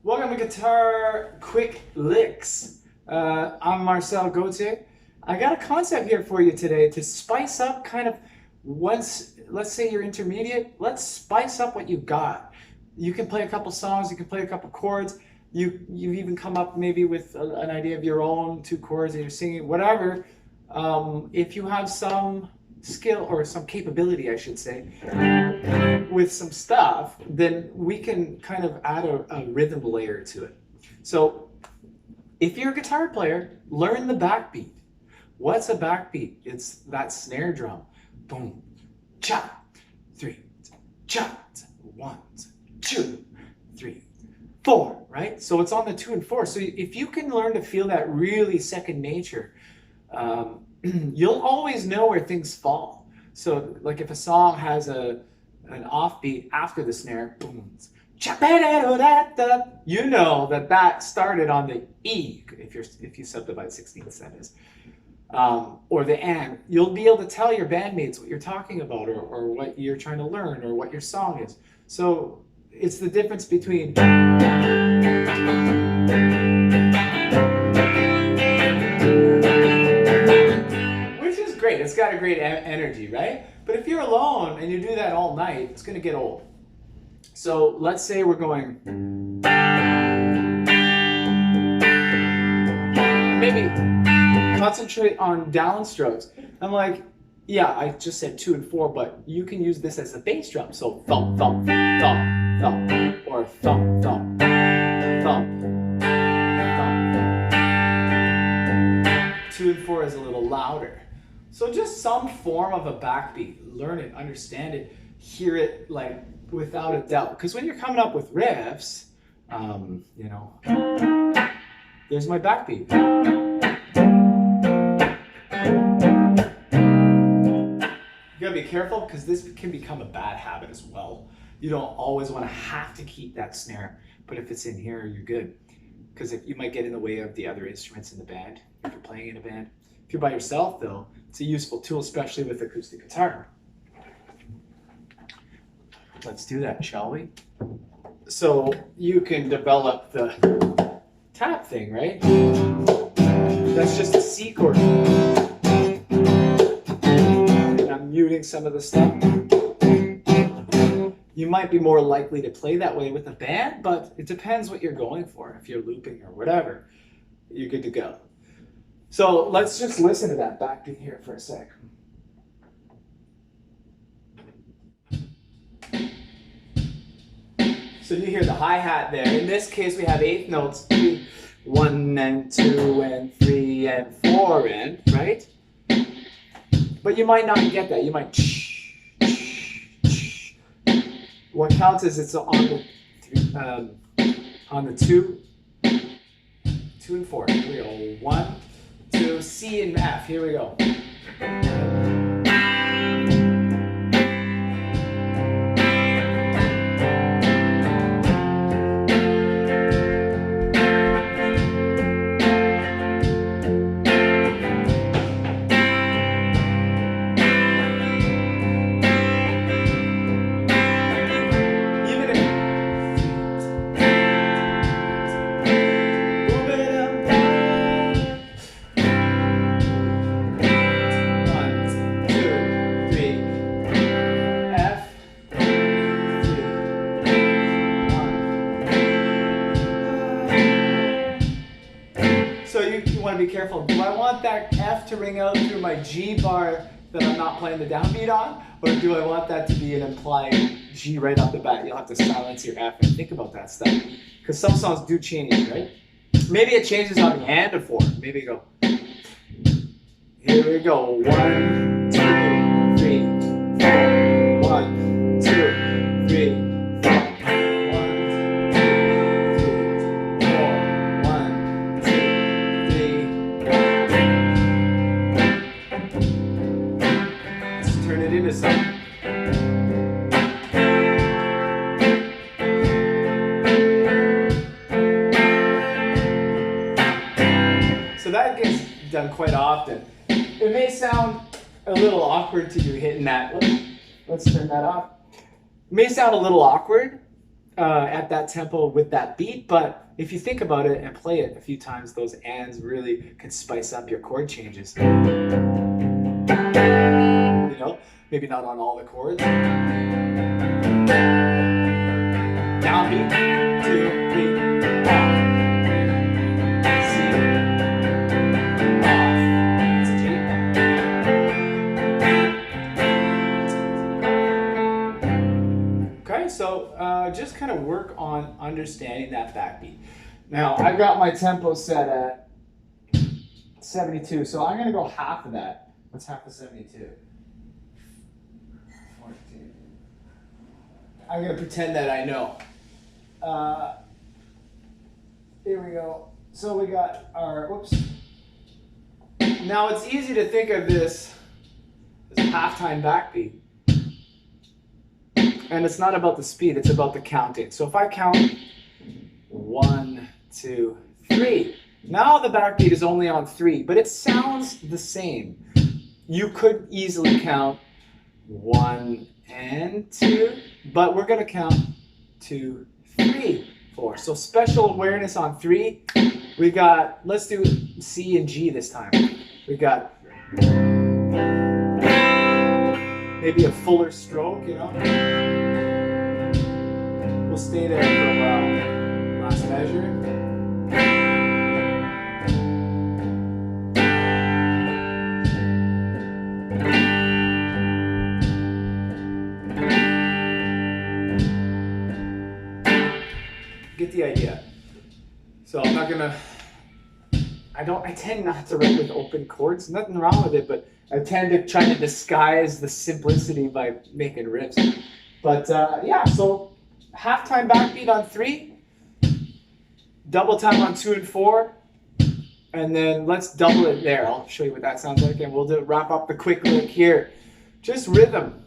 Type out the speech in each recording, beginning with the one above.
Welcome to Guitar Quick Licks. I'm Marcel Gauthier. I got a concept here for you today to spice up kind of once, let's say you're intermediate, let's spice up what you got. You can play a couple songs, you can play a couple chords, you've even come up maybe with an idea of your own 2 chords and you're singing, whatever. If you have some skill or some capability, I should say, with some stuff, then we can kind of add a rhythm layer to it. So if you're a guitar player, learn the backbeat. What's a backbeat? It's that snare drum. Boom, cha, 3, cha, 1, 2, 3, 4, right? So it's on the 2 and 4. So if you can learn to feel that really second nature, you'll always know where things fall. So like if a song has an offbeat after the snare, boom, you know that started on the E, if you subdivide 16ths, that is, or the and. You'll be able to tell your bandmates what you're talking about, or what you're trying to learn, or what your song is. So it's the difference between great. It's got a great energy, right? But if you're alone and you do that all night, it's going to get old. So let's say we're going, maybe concentrate on downstrokes. I'm like, yeah, I just said 2 and 4, but you can use this as a bass drum. So thump, thump, thump, thump, or thump, thump, thump, thump. 2 and 4 is a little louder. So just some form of a backbeat. Learn it, understand it, hear it like without a doubt. Because when you're coming up with riffs, you know, there's my backbeat. You gotta be careful because this can become a bad habit as well. You don't always want to have to keep that snare, but if it's in here, you're good. Because you might get in the way of the other instruments in the band if you're playing in a band. If you're by yourself, though, it's a useful tool, especially with acoustic guitar. Let's do that, shall we? So you can develop the tap thing, right? That's just a C chord. And I'm muting some of the stuff. You might be more likely to play that way with a band, but it depends what you're going for. If you're looping or whatever, you're good to go. So let's just listen to that backbeat here for a sec. So you hear the hi-hat there. In this case, we have 8th notes, 1 and 2 and 3 and 4 and, right? But you might not get that. You might. What counts is it's on the 2 and 4. Here we go. 1, 2, C and F. Here we go. So you want to be careful. Do I want that F to ring out through my G bar that I'm not playing the downbeat on? Or do I want that to be an implied G right off the bat? You'll have to silence your F and think about that stuff. Because some songs do change, right? Maybe it changes on the and before. Maybe you go, here we go. 1, 2, 3, 4. 1, 2, 3. So that gets done quite often. It may sound a little awkward to you hitting that. Let's turn that off. It may sound a little awkward, at that tempo with that beat, but if you think about it and play it a few times, those ands really can spice up your chord changes. You know, maybe not on all the chords. Downbeat, 2, 3, off. C, off. It's a G. Okay, so just kind of work on understanding that backbeat. Now, I've got my tempo set at 72, so I'm going to go half of that. What's half of 72? 14. I'm going to pretend that I know. Here we go. So we got our, whoops. Now it's easy to think of this as a halftime backbeat. And it's not about the speed, it's about the counting. So if I count 1, 2, 3. Now the backbeat is only on 3, but it sounds the same. You could easily count 1 and 2, but we're going to count 2, 3, 4. So special awareness on 3. We got, let's do C and G this time. We got maybe a fuller stroke, you know. We'll stay there for a while. Last measure. Get the idea. So I'm not gonna, I tend not to write with open chords. Nothing wrong with it, but I tend to try to disguise the simplicity by making riffs. But yeah, so halftime backbeat on 3, double time on 2 and 4, and then let's double it there. I'll show you what that sounds like, and we'll wrap up the quick lick here. Just rhythm.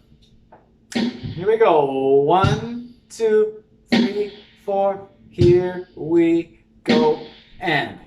Here we go. 1, 2, 3, 4. Here we go, and.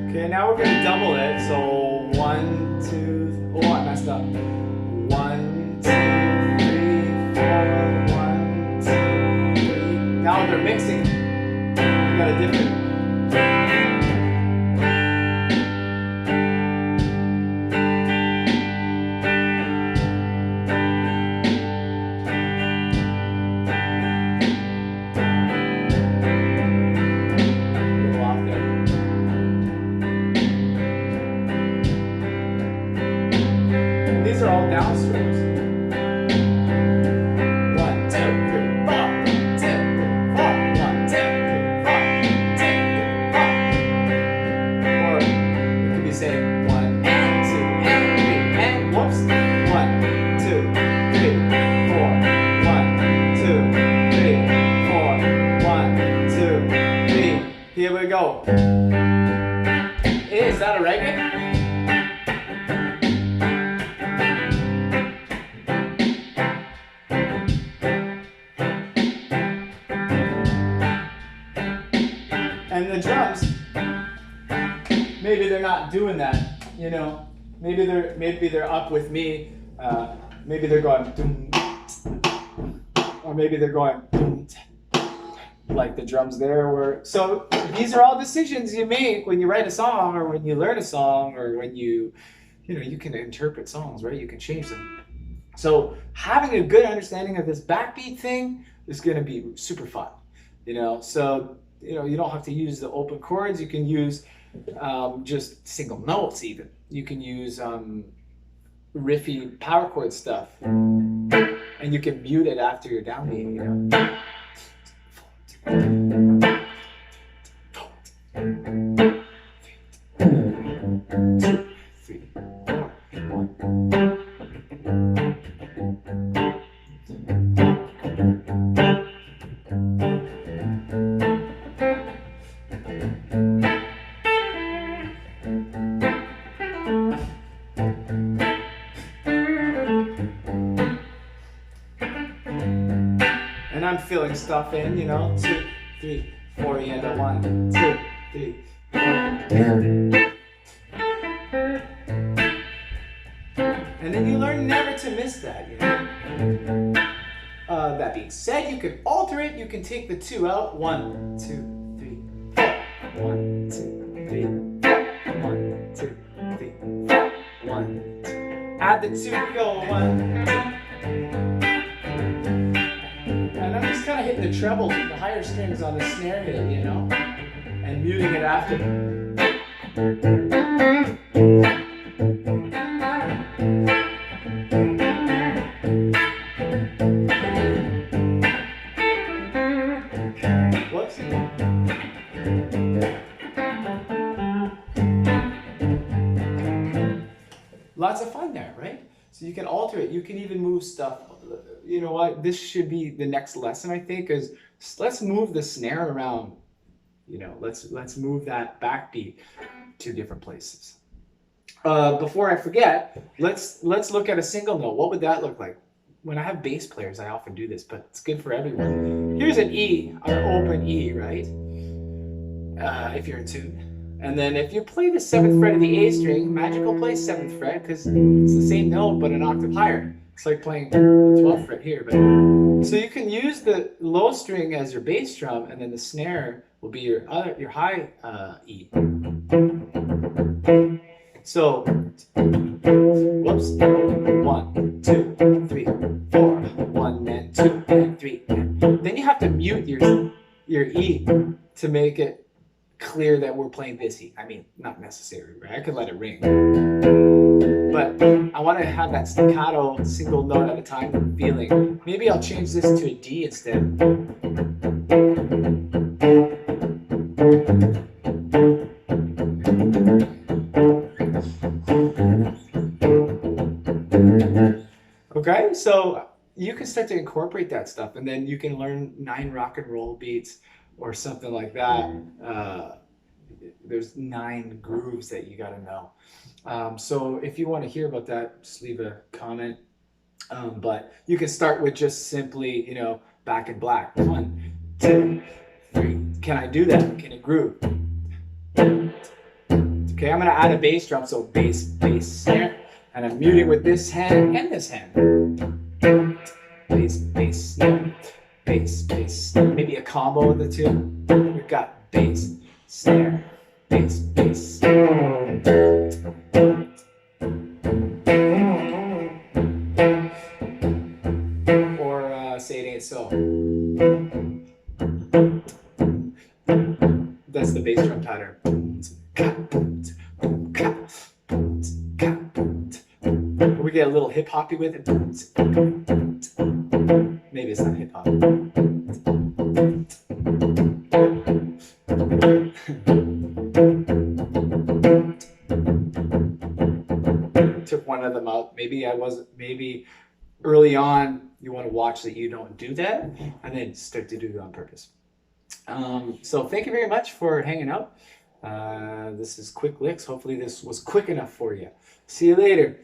Okay, now we're going to double it. So 1, 2, oh, I messed up. 1, 2, 3, 4, 1, 2, 3. Now they're mixing. We got a different. These are all downstrokes. 1, 2, 3, 4, 2, 4, 1, 2, 3, 4, 2, 4. Or we could be saying 1 and 2 and 3 and whoops. 1, 2, 3, 4, 1, 2, 3, 4, 1, 2, 3. Here we go. Hey, is that a reggae? And the drums, maybe they're not doing that, you know. Maybe they're up with me. Maybe they're going, or maybe they're going like the drums there were. So these are all decisions you make when you write a song, or when you learn a song, or when you know, you can interpret songs, right? You can change them. So having a good understanding of this backbeat thing is going to be super fun, you know. So you know, you don't have to use the open chords. You can use just single notes even. You can use riffy power chord stuff. And you can mute it after your downbeat, you know. 2, 3, 4, 1. And I'm filling stuff in, you know, 2, 3, 4, you know, 1, 2, 3, 4. And then you learn never to miss that, you know. That being said, you can alter it. You can take the 2 out. 1, 2, 3, 4. 1, 2, 3, 4. 1, 2, 3, 4. 1, 2. Add the 2, go 1, 2. And I'm just kind of hitting the trebles with the higher strings on the snare hit, you know, and muting it after. Whoops. Lots of fun there, right? So you can alter it. You can even move stuff. You know what? This should be the next lesson, I think, is let's move the snare around. You know, let's move that backbeat to different places. Before I forget, let's look at a single note. What would that look like? When I have bass players, I often do this, but it's good for everyone. Here's an E, our open E, right? If you're in tune. And then if you play the 7th fret of the A string, Magical plays 7th fret because it's the same note but an octave higher. It's like playing the 12th fret here. But so you can use the low string as your bass drum, and then the snare will be your high E. So, whoops, 1, 2, 3, 4, 1 and 2 and 3. Then you have to mute your E to make it clear that we're playing this E. I mean, not necessary, right? I could let it ring. But I want to have that staccato single note at a time feeling. Maybe I'll change this to a D instead. Okay, so you can start to incorporate that stuff, and then you can learn 9 rock and roll beats or something like that. There's 9 grooves that you got to know. So if you want to hear about that, just leave a comment. But you can start with just simply, you know, Back in Black. 1, 2, 3. Can I do that? Can it groove? Okay, I'm going to add a bass drum, so bass, bass, snare. And I'm muting with this hand and this hand. Bass, bass, snare. Bass, bass, snare. Maybe a combo of the two. We've got bass, snare, bass, bass, snare. Or say it ain't so. That's the bass drum pattern. We get a little hip hoppy with it. Maybe it's not hip hop. Took one of them out. Maybe early on you want to watch that you don't do that, and then start to do it on purpose. So thank you very much for hanging out. This is Quick Licks. Hopefully this was quick enough for you. See you later.